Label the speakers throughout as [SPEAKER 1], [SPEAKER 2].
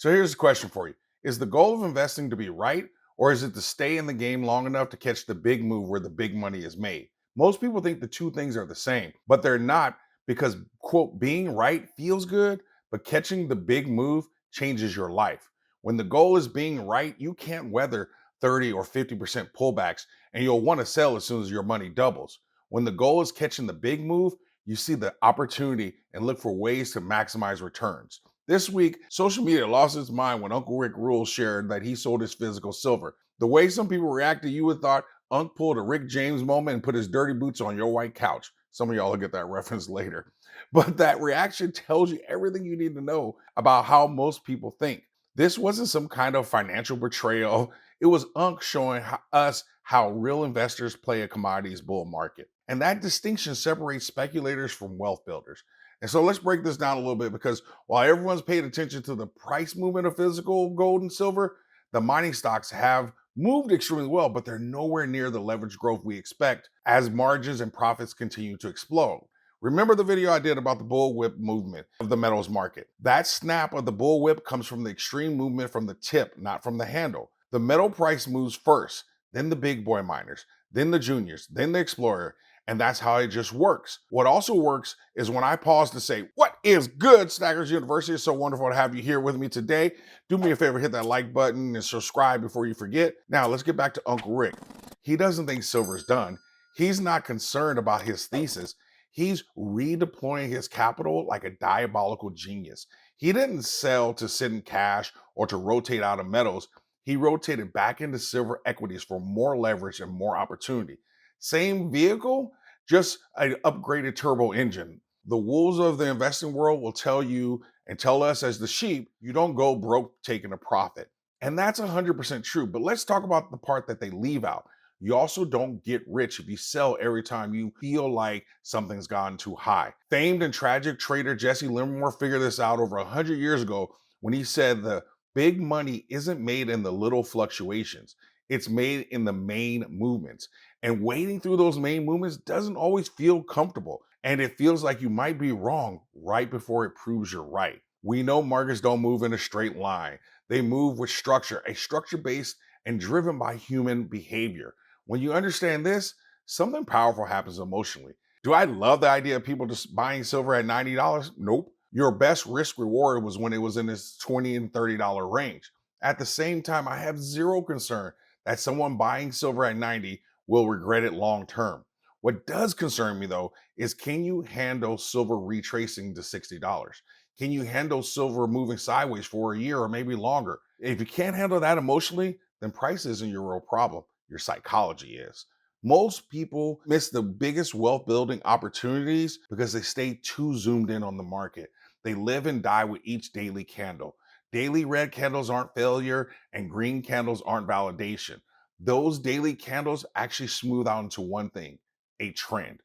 [SPEAKER 1] So here's the question for you. Is the goal of investing to be right, or is it to stay in the game long enough to catch the big move where the big money is made? Most people think the two things are the same, but they're not because, quote, being right feels good, but catching the big move changes your life. When the goal is being right, you can't weather 30 or 50% pullbacks and you'll want to sell as soon as your money doubles. When the goal is catching the big move, you see the opportunity and look for ways to maximize returns. This week, social media lost its mind when Uncle Rick Rules shared that he sold his physical silver. The way some people reacted, you would thought Unc pulled a Rick James moment and put his dirty boots on your white couch. Some of y'all will get that reference later. But that reaction tells you everything you need to know about how most people think. This wasn't some kind of financial betrayal. It was Unc showing us how real investors play a commodities bull market. And that distinction separates speculators from wealth builders. And so let's break this down a little bit because while everyone's paid attention to the price movement of physical gold and silver, the mining stocks have moved extremely well, but they're nowhere near the leverage growth we expect as margins and profits continue to explode. Remember the video I did about the bullwhip movement of the metals market? That snap of the bullwhip comes from the extreme movement from the tip, not from the handle. The metal price moves first, then the big boy miners, then the juniors, then the explorer, and that's how it just works. What also works is when I pause to say, what is good, Stackers University? It's so wonderful to have you here with me today. Do me a favor, hit that like button and subscribe before you forget. Now, let's get back to Uncle Rick. He doesn't think silver's done. He's not concerned about his thesis. He's redeploying his capital like a diabolical genius. He didn't sell to sit in cash or to rotate out of metals. He rotated back into silver equities for more leverage and more opportunity. Same vehicle, just an upgraded turbo engine. The wolves of the investing world will tell you and tell us as the sheep, you don't go broke taking a profit. And that's 100% true. But let's talk about the part that they leave out. You also don't get rich if you sell every time you feel like something's gone too high. Famed and tragic trader Jesse Livermore figured this out over 100 years ago when he said the big money isn't made in the little fluctuations. It's made in the main movements. And wading through those main movements doesn't always feel comfortable. And it feels like you might be wrong right before it proves you're right. We know markets don't move in a straight line. They move with structure, a structure based and driven by human behavior. When you understand this, something powerful happens emotionally. Do I love the idea of people just buying silver at $90? Nope. Your best risk reward was when it was in this $20 and $30 range. At the same time, I have zero concern that someone buying silver at 90 will regret it long term. What does concern me though is can you handle silver retracing to $60? Can you handle silver moving sideways for a year or maybe longer? If you can't handle that emotionally, then price isn't your real problem. Your psychology is. Most people miss the biggest wealth building opportunities because they stay too zoomed in on the market. They live and die with each daily candle. Daily red candles aren't failure and green candles aren't validation. Those daily candles actually smooth out into one thing, a trend.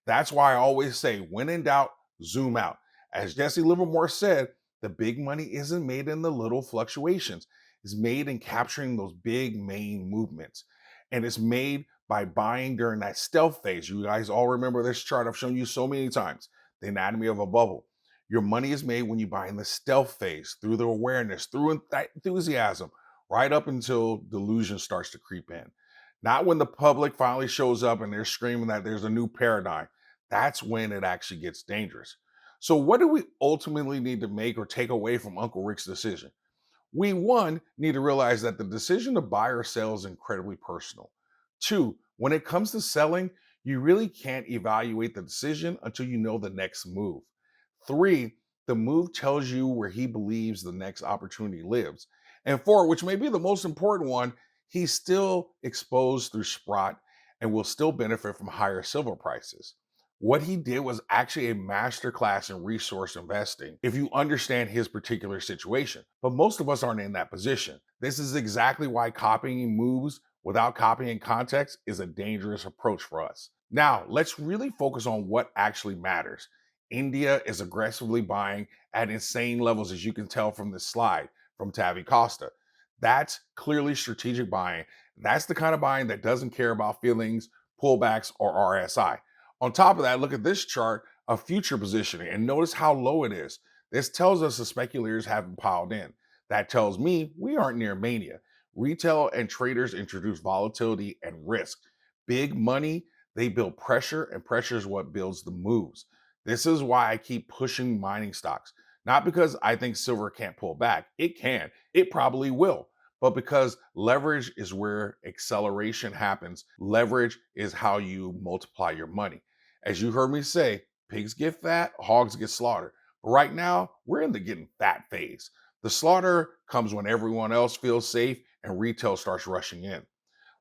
[SPEAKER 1] That's why I always say, when in doubt, zoom out. As Jesse Livermore said, the big money isn't made in the little fluctuations. It's made in capturing those big main movements. And it's made by buying during that stealth phase. You guys all remember this chart I've shown you so many times, the anatomy of a bubble. Your money is made when you buy in the stealth phase, through the awareness, through enthusiasm, right up until delusion starts to creep in. Not when the public finally shows up and they're screaming that there's a new paradigm. That's when it actually gets dangerous. So, what do we ultimately need to make or take away from Uncle Rick's decision? We, one, need to realize that the decision to buy or sell is incredibly personal. Two, when it comes to selling, you really can't evaluate the decision until you know the next move. Three, the move tells you where he believes the next opportunity lives. And four, which may be the most important one, he's still exposed through Sprott and will still benefit from higher silver prices. What he did was actually a masterclass in resource investing if you understand his particular situation. But most of us aren't in that position. This is exactly why copying moves without copying context is a dangerous approach for us. Now, let's really focus on what actually matters. India is aggressively buying at insane levels, as you can tell from this slide from Tavi Costa. That's clearly strategic buying. That's the kind of buying that doesn't care about feelings, pullbacks, or RSI. On top of that, look at this chart of future positioning and notice how low it is. This tells us the speculators haven't piled in. That tells me we aren't near mania. Retail and traders introduce volatility and risk. Big money, they build pressure, and pressure is what builds the moves. This is why I keep pushing mining stocks. Not because I think silver can't pull back. It can. It probably will. But because leverage is where acceleration happens. Leverage is how you multiply your money. As you heard me say, pigs get fat, hogs get slaughtered. But right now, we're in the getting fat phase. The slaughter comes when everyone else feels safe and retail starts rushing in.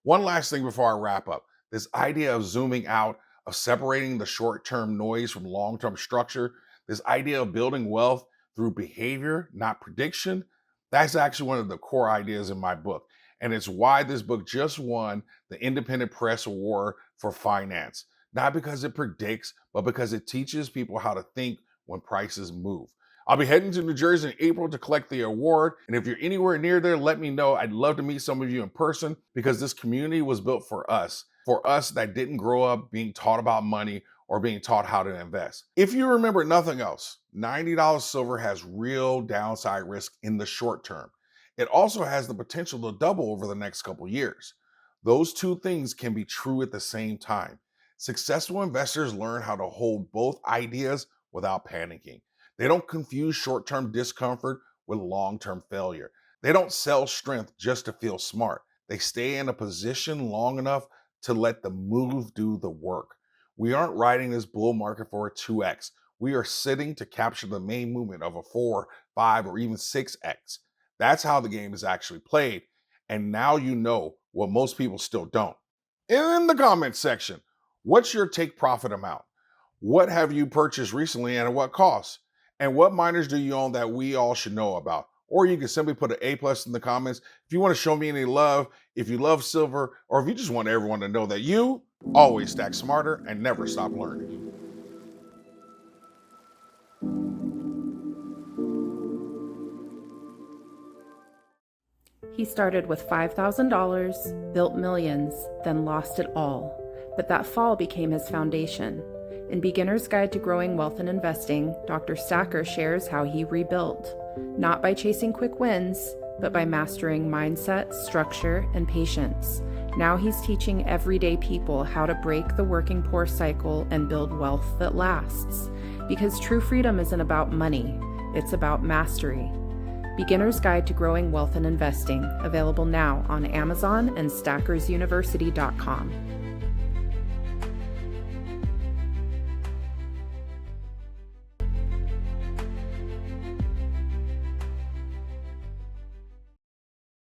[SPEAKER 1] One last thing before I wrap up. This idea of zooming out, of separating the short-term noise from long-term structure, this idea of building wealth through behavior, not prediction, that's actually one of the core ideas in my book. And it's why this book just won the Independent Press Award for Finance. Not because it predicts, but because it teaches people how to think when prices move. I'll be heading to New Jersey in April to collect the award. And if you're anywhere near there, let me know. I'd love to meet some of you in person because this community was built for us that didn't grow up being taught about money or being taught how to invest. If you remember nothing else, $90 silver has real downside risk in the short term. It also has the potential to double over the next couple years. Those two things can be true at the same time. Successful investors learn how to hold both ideas without panicking. They don't confuse short-term discomfort with long-term failure. They don't sell strength just to feel smart. They stay in a position long enough to let the move do the work. We aren't riding this bull market for a 2x. We are sitting to capture the main movement of a 4, 5, or even 6x. That's how the game is actually played. And now you know what most people still don't. In the comments section, what's your take profit amount? What have you purchased recently and at what cost? And what miners do you own that we all should know about? Or you can simply put an A+ in the comments. If you want to show me any love, if you love silver, or if you just want everyone to know that you always stack smarter and never stop learning.
[SPEAKER 2] He started with $5,000, built millions, then lost it all. But that fall became his foundation. In Beginner's Guide to Growing Wealth and Investing, Dr. Stacker shares how he rebuilt, not by chasing quick wins, but by mastering mindset, structure, and patience. Now he's teaching everyday people how to break the working poor cycle and build wealth that lasts. Because true freedom isn't about money, it's about mastery. Beginner's Guide to Growing Wealth and Investing, available now on Amazon and stackersuniversity.com.